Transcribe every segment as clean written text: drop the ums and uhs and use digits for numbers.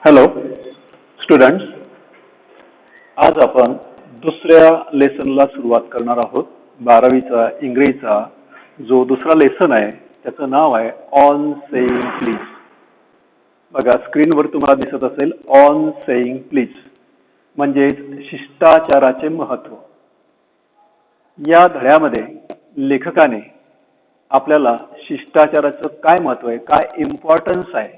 Hello students, आज आपण दुसऱ्या लेसनला सुरुवात करणार आहोत. 12वीचा इंग्रजीचा जो दुसरा लेसन आहे त्याचं नाव आहे ऑन सेइंग प्लीज. बघा स्क्रीनवर तुम्हाला दिसत असेल ऑन सेइंग प्लीज म्हणजे शिष्टाचाराचे महत्व. या धड्यामध्ये लेखकाने आपल्याला शिष्टाचाराचं काय महत्व आहे, काय इम्पॉर्टन्स आहे,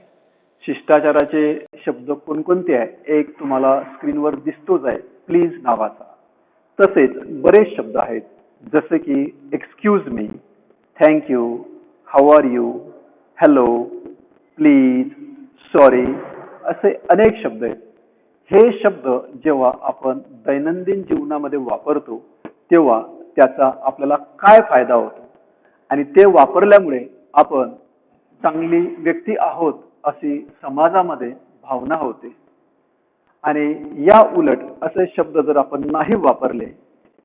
शिष्टाचाराचे शब्द कोणकोणते आहे, एक तुम्हाला स्क्रीनवर दिसतोच आहे प्लीज नावाचा. तसेच बरेच शब्द आहेत जसे की excuse me, thank you, how are you, hello, please, sorry असे अनेक शब्द आहेत. हे शब्द जेव्हा आपण दैनंदिन जीवनामध्ये वापरतो तेव्हा त्याचा आपल्याला काय फायदा होतो आणि ते वापरल्यामुळे आपण चांगली व्यक्ती आहोत अशी समाजामध्ये भावना होते. आणि या उलट असे शब्द जर आपण नाही वापरले,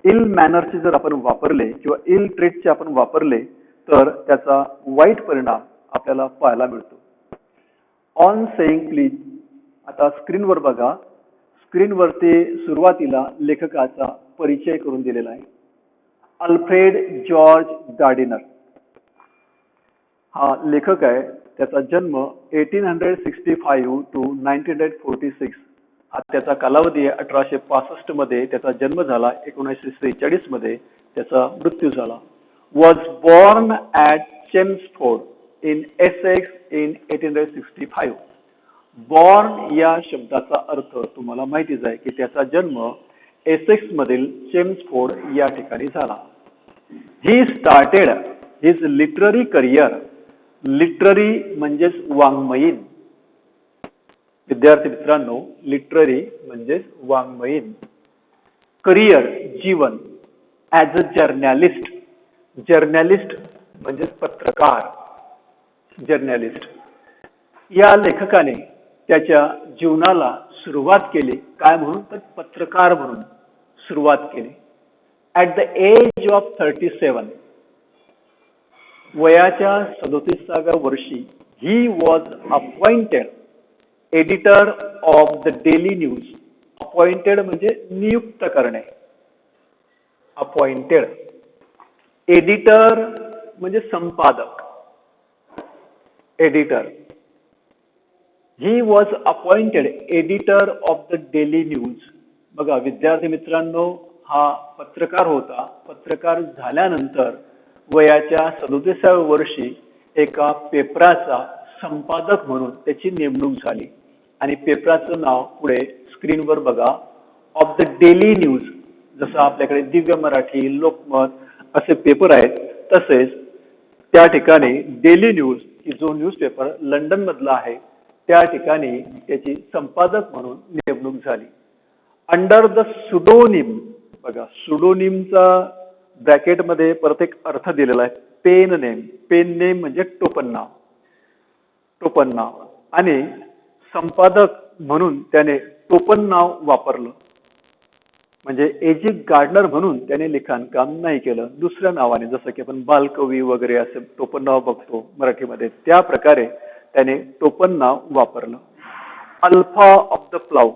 इल मॅनरचे जर आपण वापरले किंवा इल ट्रेटचे आपण वापरले तर त्याचा वाईट परिणाम आपल्याला पाहायला मिळतो. ऑन सेइंग प्लीज आता स्क्रीनवर बघा. स्क्रीनवरती सुरुवातीला लेखकाचा परिचय करून दिलेला आहे. अल्फ्रेड जॉर्ज गार्डिनर हा लेखक आहे. त्याचा जन्म 1865 to 1946 हा त्याचा कालावधी आहे. 1865 मध्ये त्याचा जन्म झाला, 1946 मध्ये त्याचा मृत्यू झाला. Was born at Chelmsford in Essex in 1865. Born या शब्दाचा अर्थ तुम्हाला माहितीच आहे की त्याचा जन्म एसेक्स मधील चेम्सफोर्ड या ठिकाणी झाला. He started his literary career. Literary म्हणजेच वाङ्मयीन. विद्यार्थी मित्रांनो, लिटररी म्हणजेच वाङ्मयीन. Career Jeevan as a journalist. Journalist म्हणजेच पत्रकार. जर्नलिस्ट या लेखकाने त्याच्या जीवनाला सुरुवात केली काय म्हणून, तर पत्रकार म्हणून सुरुवात केली. ॲट द एज ऑफ 37 वयाच्या 37व्या वर्षी he was appointed editor of the Daily news. Appointed म्हणजे नियुक्त करणे. अपॉइंटेड. एडिटर म्हणजे संपादक. Editor. He was appointed editor of the Daily news. बघा विद्यार्थी मित्रांनो, हा पत्रकार होता. पत्रकार झाल्यानंतर वयाच्या 37व्या वर्षी एका पेपराचा संपादक म्हणून त्याची नेमणूक झाली. आणि पेपराचं नाव पुढे स्क्रीनवर बघा, ऑफ द डेली न्यूज. जसं आपल्याकडे दिव्य मराठी, लोकमत असे पेपर आहेत, तसेच त्या ठिकाणी डेली न्यूज ही जो न्यूजपेपर लंडन मधला आहे त्या ठिकाणी त्याची संपादक म्हणून नेमणूक झाली. Under the pseudonym. बघा सुडोनिमचा ब्रॅकेटमध्ये परत एक अर्थ दिलेला आहे. Pen name. पेन नेम म्हणजे टोपण नाव. टोपण नाव. आणि संपादक म्हणून त्याने टोपण नाव वापरलं. म्हणजे एजी गार्डनर म्हणून त्याने लिखाणकाम नाही केलं. दुसऱ्या नावाने जसं की आपण बालकवी वगैरे असे टोपण नाव बघतो मराठीमध्ये, त्या प्रकारे त्याने टोपण नाव वापरलं. Alpha of the Plough.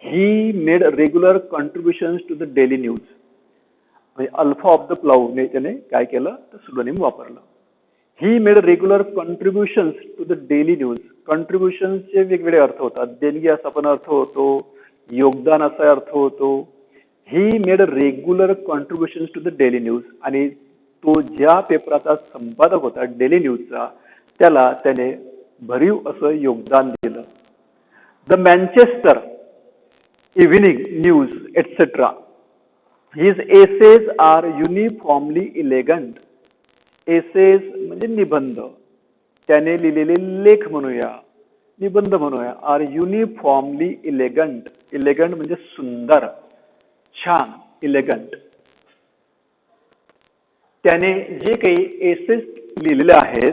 He made regular contributions to the Daily News. म्हणजे अल्फा ऑफ द प्लाव ने त्याने काय केलं तर सुडोनिम वापरलं. He made regular contributions to the Daily News. कॉन्ट्रीब्युशन्सचे वेगवेगळे अर्थ होतात. देणगी असा पण अर्थ होतो, योगदान असा अर्थ होतो. He made regular contributions to the Daily News. आणि तो ज्या पेपराचा संपादक होता डेली न्यूजचा त्याला त्याने भरीव असं योगदान दिलं. The Manchester Evening News etcetera. His essays are uniformly elegant. Essays म्हणजे निबंध. त्याने लिहिलेले लेख म्हणूया, निबंध म्हणूया, आर युनिफॉर्मली इलेगंट. इलेगंट म्हणजे सुंदर, छान, इलेगंट. त्याने जे काही एसेज लिहिलेले आहेत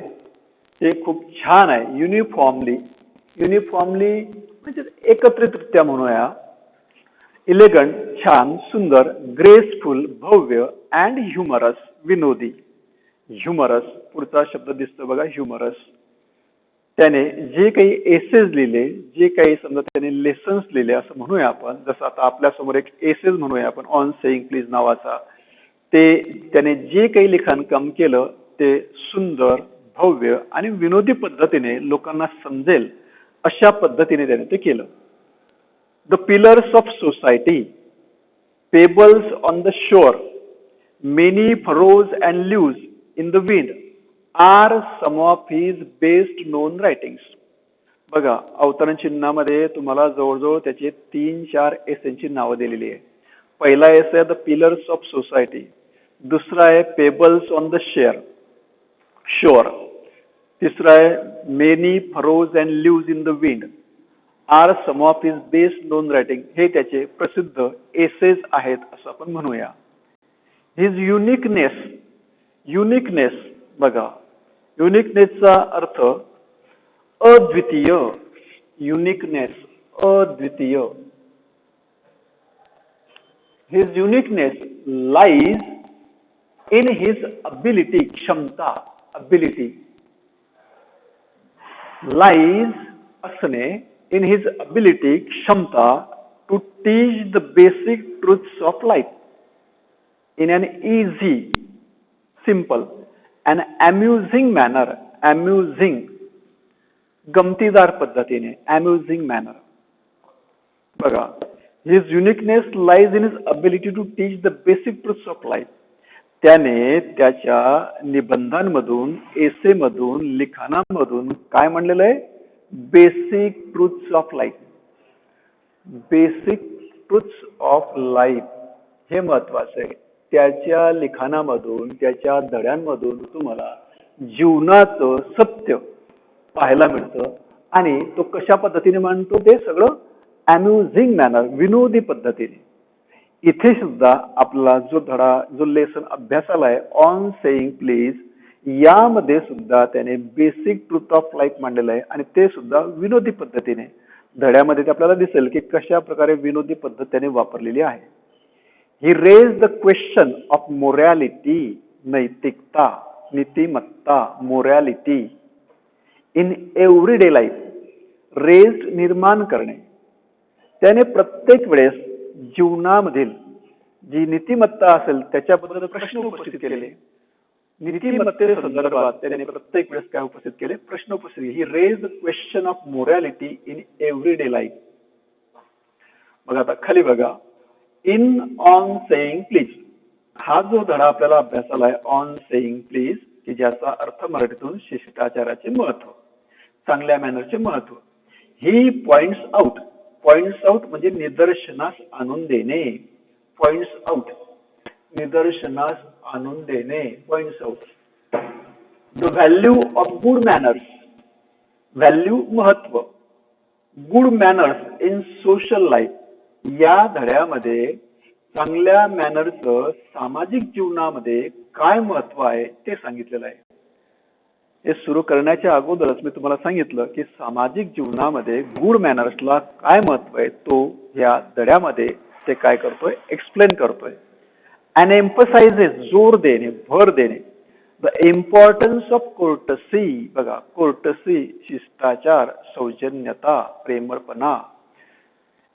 ते खूप छान आहे. युनिफॉर्मली. युनिफॉर्मली म्हणजे एकत्रितरित्या म्हणूया. इलेगंट छान, सुंदर, ग्रेसफुल भव्य, अँड ह्युमरस विनोदी. ह्युमरस पुढचा शब्द दिसतो बघा, ह्युमरस. त्याने जे काही एसेज लिहिले, जे काही समजा त्याने लेसन्स लिहिले असं म्हणूया आपण, जसं आता आपल्यासमोर एक एसेज म्हणूया आपण ऑन सेईंग प्लीज नावाचा, ते त्याने जे काही लिखाणकाम केलं ते सुंदर, भव्य आणि विनोदी पद्धतीने लोकांना समजेल अशा पद्धतीने त्याने ते केलं. The pillars of society, pebbles on the shore, many furrows and leaves in the wind are some of his best known writings. बघा, अवतरण चिन्हामध्ये तुम्हाला जवळजवळ त्याचे 3-4 एसेंची नावं दिलेली आहे. पहिला एस आहे द पिलर्स ऑफ सोसायटी, दुसरा आहे पेबल्स ऑन द शोर, तिसरा आहे many furrows and leaves in the wind are some of his best known writing. हे त्याचे प्रसिद्ध एसेज आहेत असं आपण म्हणूया. हिज युनिकनेस बघा, युनिकनेसचा अर्थ अद्वितीय, युनिकनेस अद्वितीय. His uniqueness lies in his ability, क्षमता, अबिलिटी लाईज असणे, इन हिज अबिलिटी, क्षमता to teach the basic truths of life in an easy, simple and amusing manner. Amusing, गमतीदार पद्धतीने, amusing manner. बघा, his uniqueness lies in his ability to teach the basic truths of life. त्याने त्याच्या निबंधांमधून, एसेमधून, लिखाणामधून काय म्हणलेलं आहे? Basic truths of life. Basic truths of life हे महत्वाचं आहे. त्याच्या लिखाणामधून, त्याच्या धड्यांमधून तुम्हाला जीवनाचं सत्य पाहायला मिळतं आणि तो कशा पद्धतीने मांडतो ते सगळं अम्युझिंग मॅनर, विनोदी पद्धतीने. इथे सुद्धा आपला जो धडा, जो लेसन अभ्यासाला आहे ऑन सेईंग प्लीज, यामध्ये सुद्धा त्याने बेसिक ट्रुथ ऑफ लाईफ मांडलेलं आहे आणि ते सुद्धा विनोदी पद्धतीने. धड्यामध्ये ते आपल्याला दिसेल की कशा प्रकारे विनोदी पद्धत त्याने वापरलेली आहे. He raised the question of morality, नैतिकता, नीतिमत्ता, morality in everyday life. Raised, निर्माण करणे. त्याने प्रत्येक वेळेस जीवनामधील जी नीतिमत्ता असेल त्याच्याबद्दल प्रश्न उपस्थित केले. नीतिमत्ते संदर्भात त्याने प्रत्येक वेळेस काय उपस्थित केले? प्रश्न उपस्थित केले. He raised the question of morality in everyday life. बघा आता खाली बघा, इन ऑन सेईंग प्लीज, हा जो धडा आपल्याला अभ्यासाला आहे ऑन सेईंग प्लीज, की ज्याचा अर्थ मराठीतून शिष्टाचाराचे महत्व, चांगल्या मॅनरचे महत्व. ही पॉइंट्स आउट म्हणजे निदर्शनास आणून देणे. पॉइंट्स आउट, निदर्शनास आणून देणे, points out. The value of good manners, value महत्व, good manners in social life. या धड्यामध्ये चांगल्या मॅनरचं सामाजिक जीवनामध्ये काय महत्व आहे ते सांगितलेलं आहे. हे सुरू करण्याच्या अगोदरच मी तुम्हाला सांगितलं की सामाजिक जीवनामध्ये गुड मॅनर्सला काय महत्व आहे, तो या धड्यामध्ये ते काय करतोय, एक्सप्लेन करतोय. अँड एम्फसाइजेस, जोर देणे, भर देणे. द इम्पॉर्टन्स ऑफ कोर्टसी, बघा कोर्टसी, शिष्टाचार, सौजन्यता, प्रेमळपणा.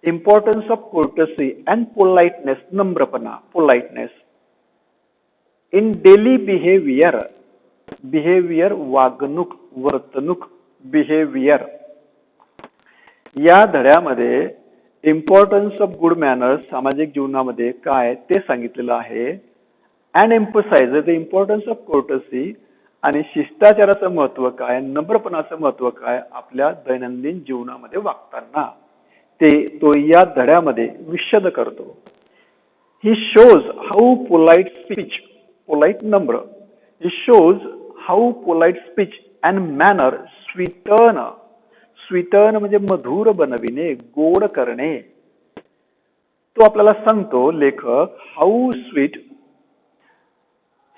Importance of courtesy and politeness, नम्रपणा, politeness in daily behaviour. Behaviour, वागणूक, वर्तणूक, बिहेवियर. या धड्यामध्ये इम्पॉर्टन्स ऑफ गुड मॅनर्स सामाजिक जीवनामध्ये काय ते सांगितलेलं आहे. And emphasise the importance of courtesy, आणि शिष्टाचाराचं महत्व काय, नम्रपणाचं महत्व काय आपल्या दैनंदिन जीवनामध्ये वागताना, ते तो या धड्यामध्ये विशद करतो. He shows how polite speech, polite नम्र. He shows how polite speech and manner sweeten, sweeten म्हणजे मधुर बनविणे, गोड करणे. तो आपल्याला सांगतो लेखक, how sweet.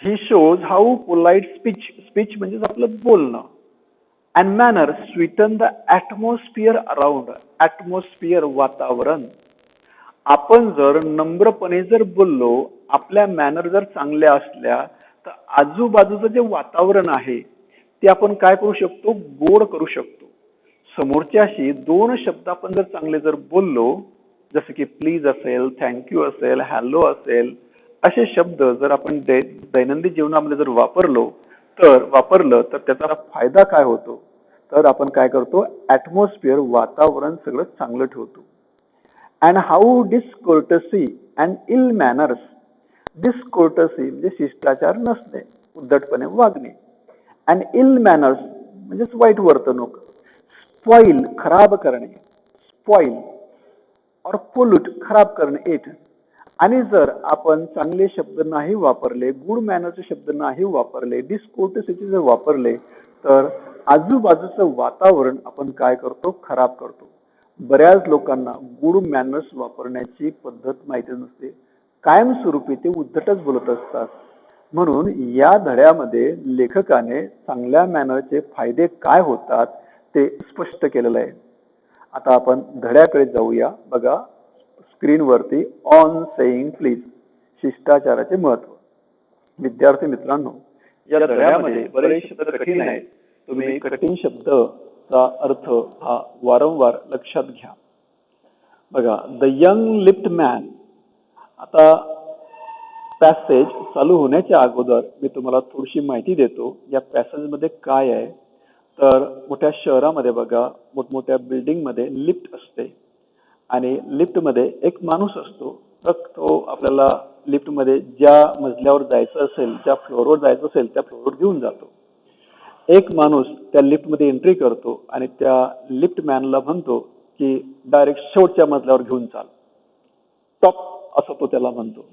He shows how polite speech, speech म्हणजे आपलं बोलणं, and manner sweeten the atmosphere around. Atmosphere, वातावरण. आपण जर नम्रपणे जर बोललो, आपल्या मॅनर जर चांगल्या असल्या तर आजूबाजूचं जे वातावरण आहे ते आपण काय करू शकतो, गोड करू शकतो. समोरच्याशी दोन शब्द आपण जर चांगले जर बोललो, जसं की प्लीज असेल, थँक्यू असेल, हॅलो असेल, असे शब्द जर आपण दैनंदिन जीवनामध्ये जर वापरलं तर त्याचा फायदा काय होतो, तर आपण काय करतो, ऍटमॉस्फिअर, वातावरण सगळं चांगलं ठेवतो. And how discourtesy and ill manners. Discourtesy म्हणजे शिष्टाचार नसणे, उद्धटपणे वागणे. अँड इल मॅनर्स म्हणजेच वाईट वर्तणूक. स्पॉइल खराब करणे, स्पॉइल और पोल्यूट खराब करणे इट. आणि जर आपण चांगले शब्द नाही वापरले, गुड मॅनरचे शब्द नाही वापरले, डिसकोर्टसीचे जर वापरले, तर आजूबाजूचं वातावरण आपण काय करतो, खराब करतो. बऱ्याच लोकांना गुड मॅनर्स वापरण्याची पद्धत माहिती नसते, कायमस्वरूपी ते उद्धटच बोलत असतात. म्हणून या धड्यामध्ये लेखकाने चांगल्या मॅनरचे फायदे काय होतात ते स्पष्ट केलेलं आहे. आता आपण धड्याकडे जाऊया. बघा स्क्रीनवरती, ऑन सेईंग प्लीज, शिष्टाचाराचे महत्व. विद्यार्थी मित्रांनो, या धड्यामध्ये बरेच शब्द कठीण आहेत. तुम्ही कठीण शब्दचा अर्थ हा वारंवार लक्षात घ्या. बघा, द यंग लिप्ड मॅन. आता पॅसेज चालू होण्याच्या अगोदर मी तुम्हाला थोडीशी माहिती देतो. या पॅसेजमध्ये काय आहे, तर मोठ्या शहरामध्ये बघा, मोठमोठ्या बिल्डिंगमध्ये लिफ्ट असते आणि लिफ्टमध्ये एक माणूस असतो. तर तो आपल्याला लिफ्टमध्ये ज्या मजल्यावर जायचं असेल, ज्या फ्लोअरवर जायचं असेल त्या फ्लोअरवर घेऊन जातो. एक माणूस त्या लिफ्टमध्ये एंट्री करतो आणि त्या लिफ्ट मॅनला म्हणतो की डायरेक्ट शेवटच्या मजल्यावर घेऊन चाल, टॉप, असं तो त्याला म्हणतो.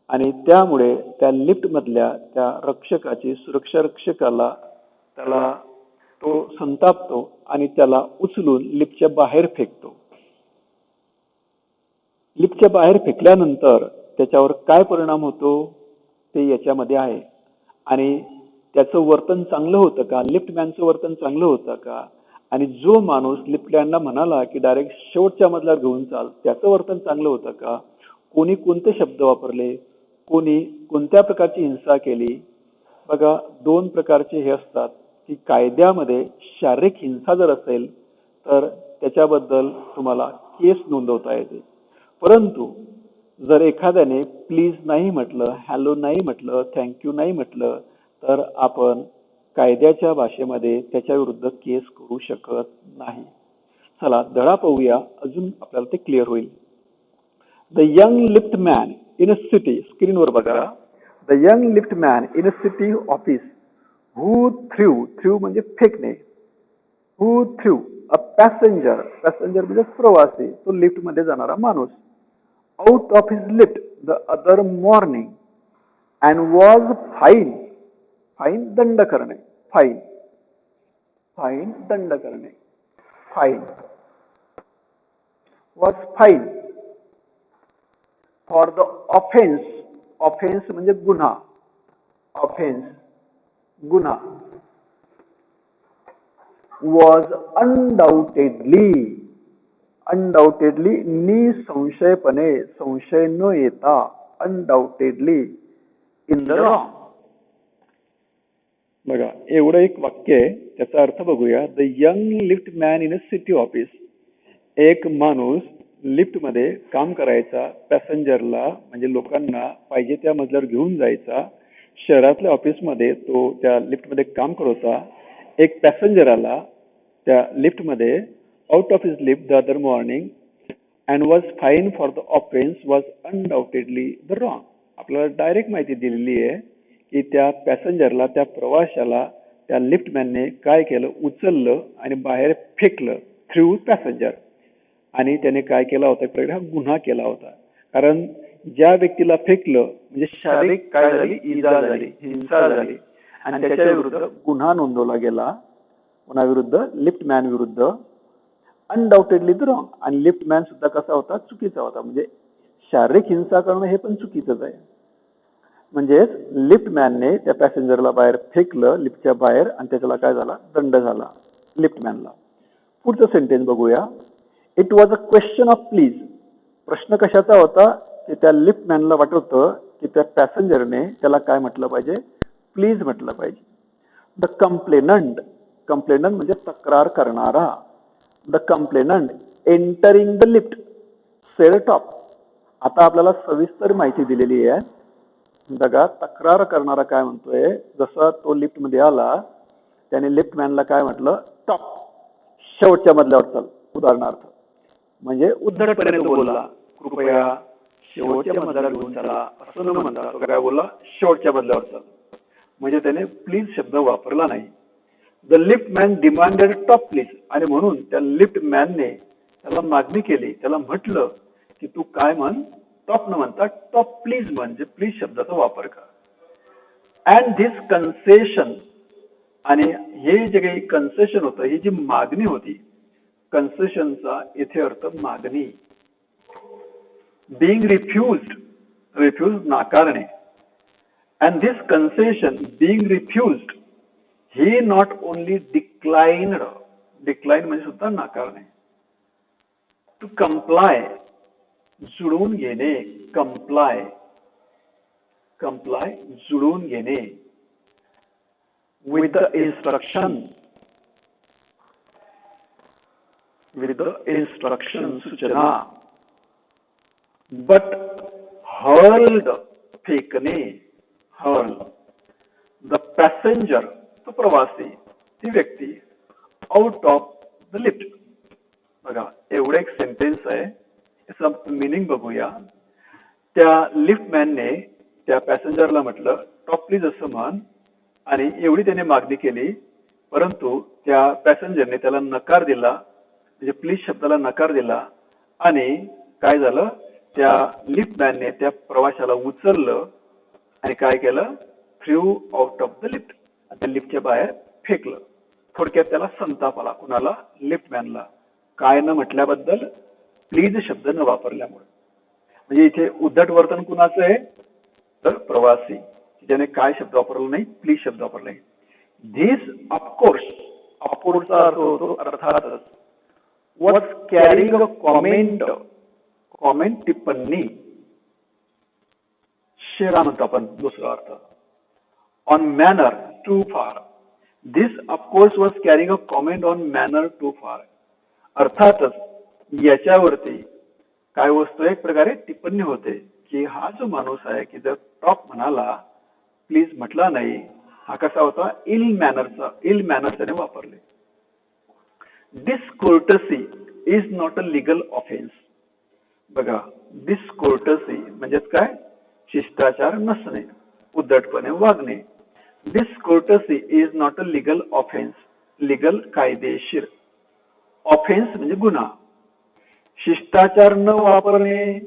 आणि त्यामुळे त्या लिफ्ट मधल्या त्या रक्षकाची, सुरक्षा रक्षकाला, त्याला तो संतापतो आणि त्याला उचलून लिफ्टच्या बाहेर फेकतो. लिफ्टच्या बाहेर फेकल्यानंतर त्याच्यावर काय परिणाम होतो ते याच्यामध्ये आहे. आणि त्याचं वर्तन चांगलं होतं का, लिफ्टमॅनचं वर्तन चांगलं होतं का, आणि जो माणूस लिफ्टमॅनला म्हणाला की डायरेक्ट शेवटच्या मजल्यावर घेऊन चाल, त्याचं वर्तन चांगलं होतं का, कोणी कोणते शब्द वापरले, कोणी कोणत्या प्रकारची हिंसा केली. बघा, दोन प्रकारचे हे असतात की कायद्यामध्ये शारीरिक हिंसा जर असेल तर त्याच्याबद्दल तुम्हाला केस नोंदवता येते. परंतु जर एखाद्याने प्लीज नाही म्हटलं, हॅलो नाही म्हटलं, थँक्यू नाही म्हटलं, तर आपण कायद्याच्या भाषेमध्ये त्याच्या विरुद्ध केस करू शकत नाही. चला धडा पाहूया, अजून आपल्याला ते क्लिअर होईल. The young lift man in a city. स्क्रीनवर बघा, the young lift man in a city office who through म्हणजे फेकणे, हू थ्रू अ पॅसेंजर, पॅसेंजर म्हणजे प्रवासी, तो लिफ्ट मध्ये जाणारा माणूस, out of his lift the other morning and was fine, fine दंड करणे, फाईन, फाईन दंड करणे, fine, was fine for the offence, offence म्हणजे गुन्हा, ऑफेन्स गुन्हा, वॉज अनडाउटेडली, अनडाउटेडली निसंशयपणे, संशय न येता, अनडाउटेडली इन द रॉंग. बघा, एवढं एक वाक्य आहे, त्याचा अर्थ बघूया. The young lift man in a city office. एक माणूस लिफ्टमध्ये काम करायचा, पॅसेंजरला म्हणजे लोकांना पाहिजे त्या मजल्यावर घेऊन जायचा. शहरातल्या ऑफिसमध्ये तो त्या लिफ्टमध्ये काम करत होता. एक पॅसेंजर आला त्या लिफ्टमध्ये, out of his lift the other morning and was fine for the offence was undoubtedly the wrong. आपल्याला डायरेक्ट माहिती दिलेली आहे की त्या पॅसेंजरला, त्या प्रवाशाला त्या लिफ्टमॅनने काय केलं, उचललं आणि बाहेर फेकलं, थ्रू पॅसेंजर. आणि त्याने काय केला होता, हा गुन्हा केला होता. कारण ज्या व्यक्तीला फेकलं म्हणजे शारीरिक काय झाली, इजा झाली, हिंसा झाली, आणि त्याच्या विरुद्ध गुन्हा नोंदवला गेला. कोणाविरुद्ध, लिफ्टमॅन विरुद्ध. Undoubtedly the wrong. आणि लिफ्टमॅन सुद्धा कसा होता, चुकीचा होता. म्हणजे शारीरिक हिंसा करणं हे पण चुकीचंच आहे. म्हणजेच लिफ्टमॅनने त्या पॅसेंजरला बाहेर फेकलं, लिफ्टच्या बाहेर, आणि त्याच्याला काय झाला, दंड झाला लिफ्टमॅनला. पुढचं सेंटेन्स बघूया. It was a question of please. प्रश्न कशाचा होता की त्या लिफ्टमॅनला वाटत होतं की त्या पॅसेंजरने त्याला काय म्हटलं पाहिजे, प्लीज म्हटलं पाहिजे. द कंप्लेनंट, कंप्लेनंट म्हणजे तक्रार करणारा. The complainant entering the lift sed top. आता आपल्याला सविस्तर माहिती दिलेली आहे. बघा, तक्रार करणारा काय म्हणतोय, जसा तो लिफ्ट मध्ये आला त्याने लिफ्ट मॅनला काय म्हटलं, टॉप, शेवटच्या मजल्यावर चल. उदाहरणार्थ म्हणजे उद्धटपणे तो बोलला, कृपया शेवटच्या मजल्यावर घेऊन चला, असं न म्हणता तो काय बोलला, शेवटच्या मजल्यावर चल. म्हणजे त्याने प्लीज शब्द वापरला नाही. The lift man demanded top please. आणि म्हणून त्या लिफ्ट मॅनने त्याला मागणी केली, त्याला म्हटलं की तू काय म्हण, टॉप न म्हणता टॉप प्लीज म्हणजे प्लीज शब्दाचा वापर कर. अँड धिस कन्सेशन, आणि हे जे काही कन्सेशन होतं, ही जी मागणी होती, कन्सेशनचा इथे अर्थ मागणी. बिंग रिफ्युज्ड, रिफ्युज नाकारणे. And this concession being refused, he not only declined, decline म्हणजे सुद्धा नाकारणे. टू कंप्लाय, जुळवून घेणे, कंप्लाय, कंप्लाय जुळवून घेणे. With the instruction, with the instruction सूचना. बट हर्ल्ड, फेकणे, हर्ल. द पॅसेंजर, तो प्रवासी, ती व्यक्ती, आउट ऑफ द लिफ्ट. बघा, एवढं एक सेंटेन्स आहे, याचं मिनिंग बघूया. त्या लिफ्टमॅनने त्या पॅसेंजरला म्हटलं टॉप प्लीज असं म्हण, आणि एवढी त्याने मागणी केली, परंतु त्या पॅसेंजरने त्याला नकार दिला, म्हणजे प्लीज शब्दाला नकार दिला. आणि काय झालं, त्या लिफ्टमॅनने त्या प्रवाशाला उचललं आणि काय केलं, through out of the lift, त्या लिफ्टच्या बाहेर फेकलं. थोडक्यात त्याला संताप आला. कुणाला, लिफ्टमॅनला. काय न म्हटल्याबद्दल, प्लीज शब्द न वापरल्यामुळे. म्हणजे इथे उद्धट वर्तन कुणाचं आहे, तर प्रवासी, ज्याने काय शब्द वापरला नाही, प्लीज शब्द वापरला नाही. धिस ऑफकोर्स, ऑफकोर्सचा अर्थ होतो अर्थातच. Was carrying a comment, comment टिप्पणी, शेरा म्हणतो आपण दुसरा अर्थ. On manner too far. This of course was carrying a comment on manner too far. अर्थातच याच्यावरती काय वस्तू, एक प्रकारे टिप्पणी होते की हा जो माणूस आहे की जर टॉप म्हणाला, प्लीज म्हटला नाही, हा कसा होता, इल मॅनरचा, इल मॅनर त्याने वापरले. Discourtesy is not a legal offence. बघा, डिसकोर्टसी म्हणजेच काय, शिष्टाचार नसणे, उद्धटपणे वागणे. Discourtesy is not a legal offence. Legal कायदेशीर, ऑफेन्स म्हणजे गुन्हा. शिष्टाचार न वापरणे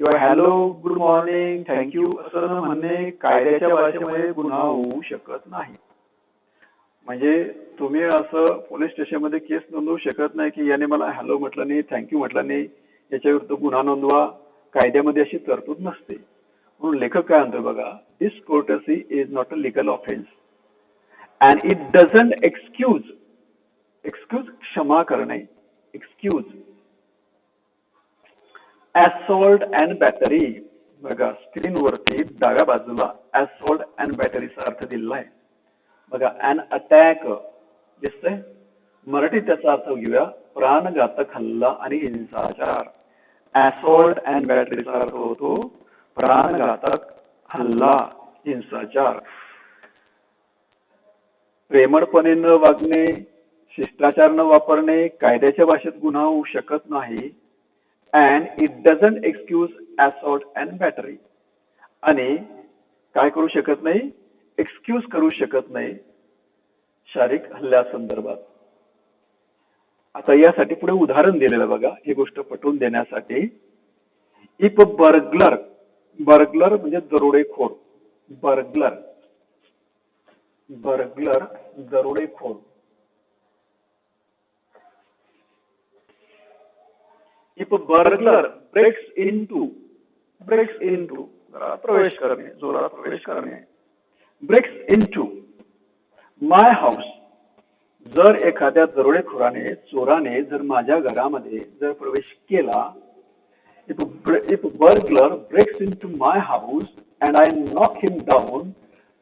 किंवा हॅलो, गुड मॉर्निंग, थँक्यू असं न म्हणणे कायद्याच्या भाषेमध्ये गुन्हा होऊ शकत नाही. म्हणजे तुम्ही असं पोलीस स्टेशनमध्ये केस नोंदवू शकत नाही की याने मला हॅलो म्हटलं नाही, थँक्यू म्हटलं नाही, याच्या विरुद्ध गुन्हा नोंदवा. कायद्यामध्ये अशी तरतूद नसते. म्हणून लेखक काय म्हणतो बघा, discourtesy is not a legal offence and it doesn't excuse, excuse क्षमा करणे, एक्सक्यूज. Assault and battery. बघा, स्क्रीनवरती डाव्या बाजूला असॉल्ट अँड बॅटरीचा अर्थ दिलेला आहे. बघा, अन अटॅक दिसतंय, मराठीत त्याचा अर्थ घेऊया, प्राणघातक हल्ला आणि हिंसाचार. असॉल्ट अँड बॅटरीचा अर्थ होतो प्राणघातक हल्ला, हिंसाचार. प्रेमळपणे न वागणे, शिष्टाचार न वापरणे कायद्याच्या भाषेत गुन्हा होऊ शकत नाही. And it doesn't excuse assault and battery. आणि काय करू शकत नाही, एक्सक्यूज करू शकत नाही शारीरिक हल्ल्यासंदर्भात. आता यासाठी पुढे उदाहरण दिलेलं बघा, ही गोष्ट पटवून देण्यासाठी. इफ बर्गलर, बर्गलर म्हणजे दरोडेखोर, बर्गलर, बर्गलर दरोडेखोर. If burglar breaks into, breaks into प्रवेश करणे, जोरात प्रवेश करणे. Breaks into my house. जर एखाद्या दरोडेखोराने, चोराने जर माझ्या घरामध्ये जर प्रवेश केला, if burglar breaks into my house and I knock him down,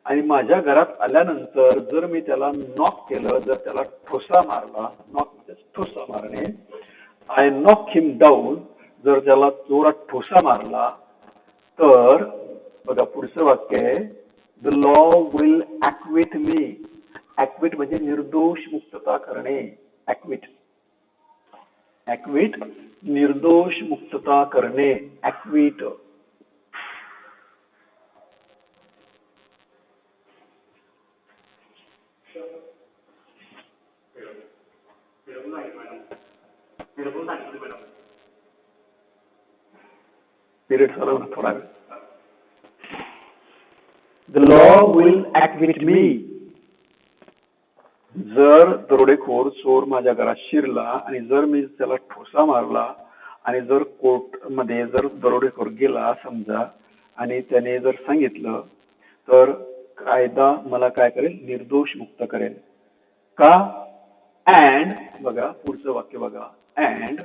आणि माझ्या घरात आल्यानंतर जर मी त्याला नॉक केलं, जर त्याला ठोसा मारला, नॉक म्हणजे ठोसा मारणे, आय नॉक हिम डाऊन, जर त्याला जोरात ठोसा मारला, तर बघा पुढचं वाक्य आहे, द लॉ विल ऍक्विट मी. ऍक्विट म्हणजे निर्दोष मुक्तता करणे. ऍक्विट ऍक्विट निर्दोष मुक्तता करणे. ऍक्विट. पिरियड झाला ना थोडा वेळ. द लॉ विल ऍक्विट मी. जर दरोडेखोर चोर माझ्या घरात शिरला आणि जर मी त्याला ठोसा मारला आणि जर कोर्टमध्ये जर दरोडेखोर गेला समजा आणि त्याने जर सांगितलं, तर कायदा मला काय करेल, निर्दोष मुक्त करेल. का? अँड बघा पुढचं वाक्य बघा, अँड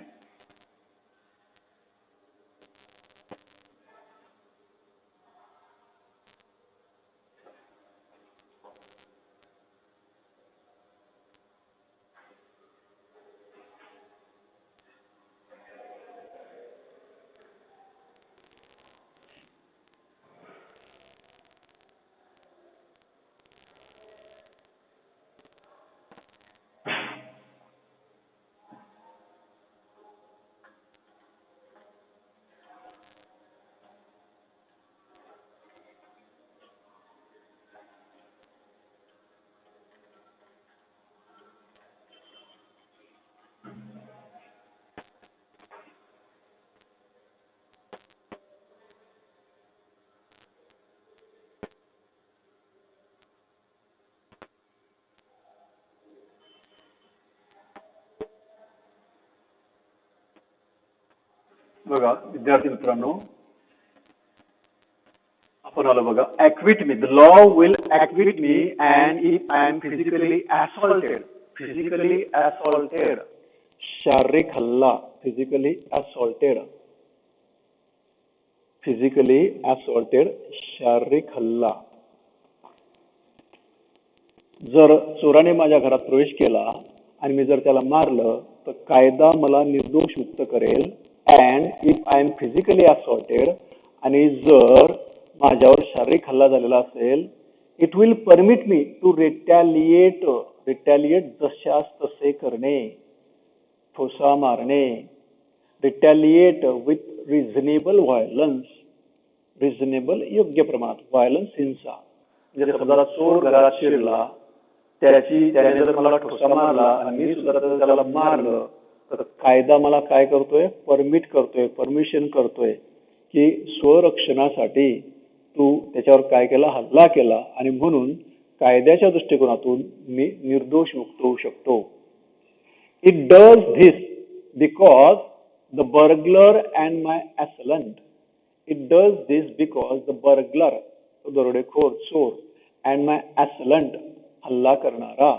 बघा विद्यार्थी मित्रांनो, आपण आलो बघा, acquit me. The law will acquit me and if I am physically assaulted. Physically assaulted, शारीरिक हल्ला. Physically assaulted. फिजिकली असॉल्टेड, शारीरिक हल्ला. जर चोराने माझ्या घरात प्रवेश केला आणि मी जर त्याला मारलं, तर कायदा मला निर्दोष मुक्त करेल. And if I am physically assaulted, आणि जर माझ्यावर शारीरिक हल्ला झालेला असेल, it will permit me to retaliate. Retaliate जशास तसे करणे, ठोसा मारणे. Retaliate with reasonable violence. Reasonable योग्य प्रमाणात, व्हायलन्स हिंसा. म्हणजे समजा चोर घरात शिरला, त्याने जर मला ठोसा मारला आणि मी सुद्धा त्याला मारलं, तर कायदा मला काय करतोय, परमिट करतोय, परमिशन करतोय की स्वरक्षणासाठी तू त्याच्यावर काय केला, हल्ला केला, आणि म्हणून कायद्याच्या दृष्टिकोनातून मी निर्दोष मुक्त होऊ शकतो. It does this because the burglar and my assailant. It does this because the burglar, दरोडेखोर चोर, अँड माय असलंट, हल्ला करणारा,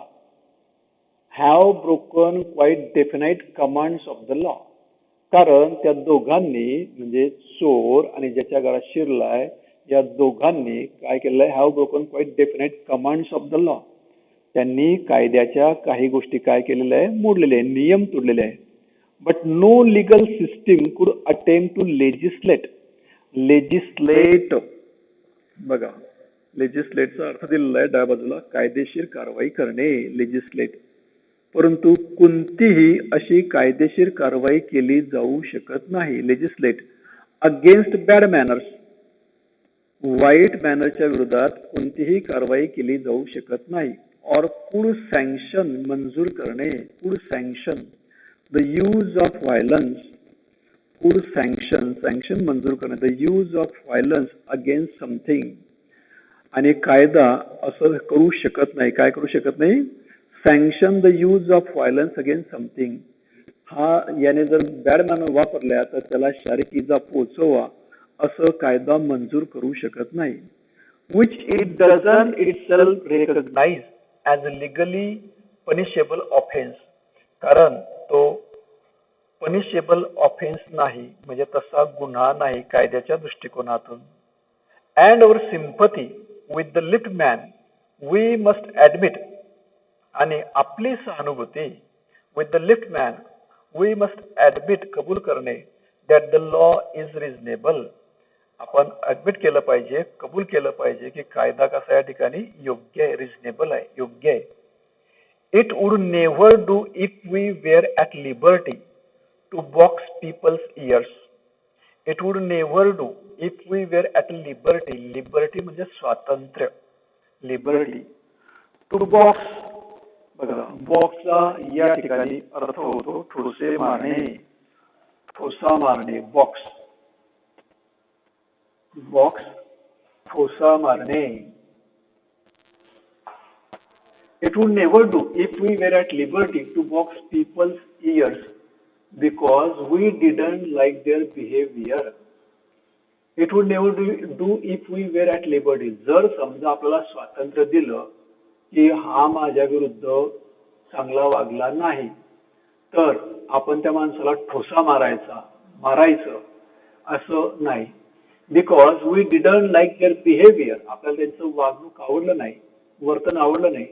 have broken quite definite commands of the law. कारण त्या दोघांनी, म्हणजे चोर आणि ज्याच्या घरात शिरलाय, या दोघांनी काय केलंय, have broken quite definite commands of the law. त्यांनी कायद्याच्या काही गोष्टी काय केलेल्या आहे, मोडलेले आहे, नियम तोडलेले आहे. बट नो लिगल सिस्टीम कुड अटेम्प्ट टू लेजिस्लेट. लेजिस्लेट बघा, लेजिस्लेटचा अर्थ दिलेला आहे डाव्या बाजूला, कायदेशीर कारवाई करणे. लेजिस्लेट. परंतु कोणतीही अशी कायदेशीर कारवाई केली जाऊ शकत नाही. Legislate against bad manners. वाईट मॅनरच्या विरोधात कोणतीही कारवाई केली जाऊ शकत नाही. और कुड सँक्शन, मंजूर करणे. कुड sanction the use of violence. कुड सँक्शन, सँक्शन मंजूर करणे, the use of violence against something. आणि कायदा असं करू शकत नाही. काय करू शकत नाही, sanction the use of violence against something. हा याने जर बॅड मॅनर वापरल्या तर त्याला शारीरिक इजा पोहोचवा असं कायदा मंजूर करू शकत नाही. Which it doesn't itself recognize as a legally punishable offence. कारण तो पनिशेबल ऑफेन्स नाही, म्हणजे तसा गुन्हा नाही कायद्याच्या दृष्टिकोनातून. And our sympathy with the lift man we must admit, आणि आपली सहानुभूती with the lift man we must admit, कबूल करणे, that the law is reasonable, आपण ऍडमिट केलं पाहिजे, कबूल केलं पाहिजे की कायदा कसा या ठिकाणी योग्य आहे, रिझनेबल आहे, योग्य आहे. It would never do if we were at liberty to box people's ears. It would never do if we were at liberty. Liberty म्हणजे स्वातंत्र्य, लिबर्टी. टू बॉक्स, बघा बॉक्सचा या ठिकाणी अर्थ होतो ठोसे मारणे, ठोसा मारणे, बॉक्स, बॉक्स, ठोसा मारणे. It would never do if we were at liberty to box people's ears because we didn't like their behavior. It would never do if we were at liberty. जर समजा आपल्याला स्वातंत्र्य दिलं की हा माझ्या विरुद्ध चांगला वागला नाही तर आपण त्या माणसाला ठोसा मारायचं असं नाही. Because we didn't like their behaviour, आपल्याला त्यांचं वागणूक आवडलं नाही, वर्तन आवडलं नाही.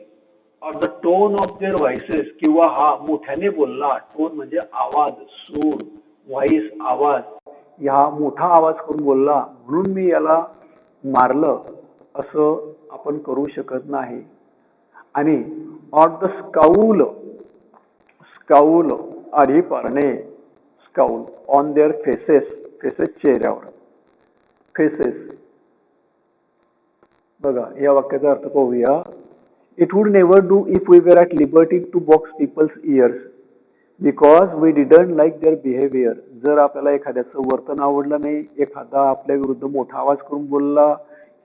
Or the tone of their voices, किंवा हा मोठ्याने बोलला, टोन म्हणजे आवाज, सूर, व्हॉइस, आवाज, या मोठा आवाज करून बोलला म्हणून मी याला मारलं, असं आपण करू शकत नाही. आणि ऑर द स्काऊल, स्काऊल आढी पारणे, scowl on their faces, faces चेहऱ्यावर, फेसेस. बघा या वाक्याचा अर्थ पाहूया. It would never do if we were at liberty to box people's ears because we didn't like their behaviour. जर आपल्याला एखाद्याचं वर्तन आवडलं नाही, एखादा आपल्या विरुद्ध मोठा आवाज करून बोलला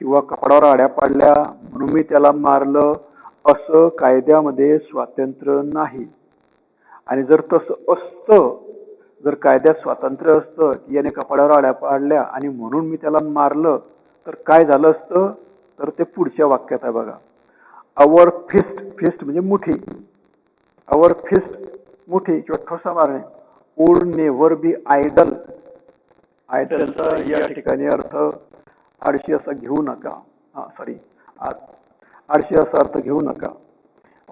किंवा कपड्यावर आड्या पाडल्या म्हणून मी त्याला मारलं, असं कायद्यामध्ये स्वातंत्र्य नाही. आणि जर तसं असतं, जर कायद्यात स्वातंत्र्य असतं की याने कपड्यावर आड्या पाडल्या आणि म्हणून मी त्याला मारलं, तर काय झालं असतं, तर ते पुढच्या वाक्यात आहे बघा. आवर फिस्ट, फिस्ट म्हणजे मुठी, आवर फिस्ट मुठी किंवा ठोसा मारणे, वुड नेव्हर बी आयडल. आयडलचा या ठिकाणी अर्थ आळशी असा घेऊ नका, आळशी असा अर्थ घेऊ नका.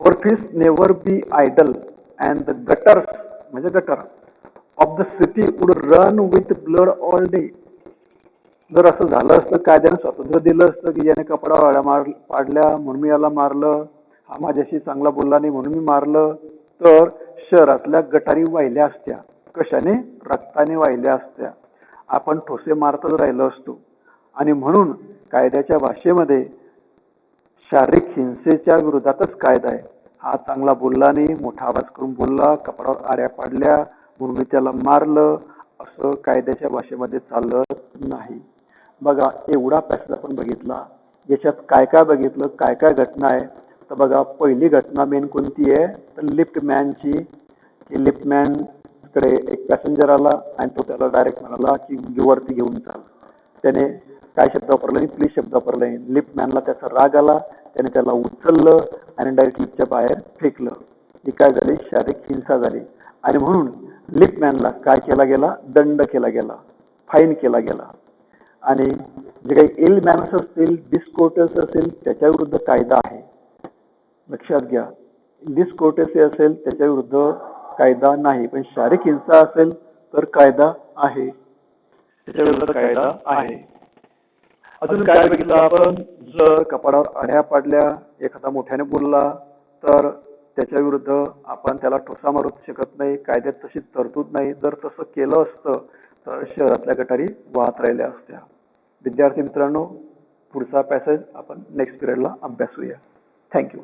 Our fist never be idle and the gutters म्हणजे gutter of the city would run with blood all day. जर असं झालं असतं, कायद्याने स्वातंत्र्य दिलं असतं की याने कपड्यावर आड्या पाडल्या म्हणून मी याला मारलं, हा माझ्याशी चांगला बोलला नाही म्हणून मी मारलं, तर शहरातल्या गटारी वाहिल्या असत्या. कशाने? रक्ताने वाहिल्या असत्या. आपण ठोसे मारतच राहिलो असतो. आणि म्हणून कायद्याच्या भाषेमध्ये शारीरिक हिंसेच्या विरोधातच कायदा आहे. हा चांगला बोलला नाही, मोठा आवाज करून बोलला, कपड्यावर आड्या पाडल्या म्हणून मी त्याला मारलं, असं कायद्याच्या भाषेमध्ये चालत नाही. बघा एवढा पॅसेज आपण बघितला, याच्यात काय काय बघितलं, काय काय घटना आहे. तर बघा पहिली घटना मेन कोणती आहे, तर लिफ्ट मॅनची. की लिफ्ट मॅन कडे एक पॅसेंजर आला आणि तो त्याला डायरेक्ट म्हणाला की वरती घेऊन चाल. त्याने काय शब्द वापरला नाही, प्लीज शब्द वापरला नाही. लिफ्ट मॅनला त्याचा राग आला, त्याने त्याला उचललं आणि डायरेक्ट लिफ्टच्या बाहेर फेकलं. ही काय झाली, शारीरिक हिंसा झाली. आणि म्हणून लिफ्ट मॅनला काय केला गेला, दंड केला गेला, फाईन केला गेला. आणि जे काही इल मॅनर्स असतील, डिसकोर्टस असेल, त्याच्या विरुद्ध कायदा आहे, लक्षात घ्या. डिसकोर्टसी असेल त्याच्या विरुद्ध कायदा नाही, पण शारीरिक हिंसा असेल तर कायदा आहे, त्याच्या विरुद्ध कायदा आहे. अजून काय बघितलं आपण, जर कपाडावर आड्या पाडल्या, एखादा मोठ्याने बोलला तर त्याच्या विरुद्ध आपण त्याला ठोसा मारू शकत नाही, कायद्यात तशी तरतूद नाही. जर तसं केलं असतं तर शहरातल्या गटारी वाहत राहिल्या असत्या. विद्यार्थी मित्रांनो, पुढचा पॅसेज आपण नेक्स्ट पिरियडला अभ्यासूया. थँक्यू.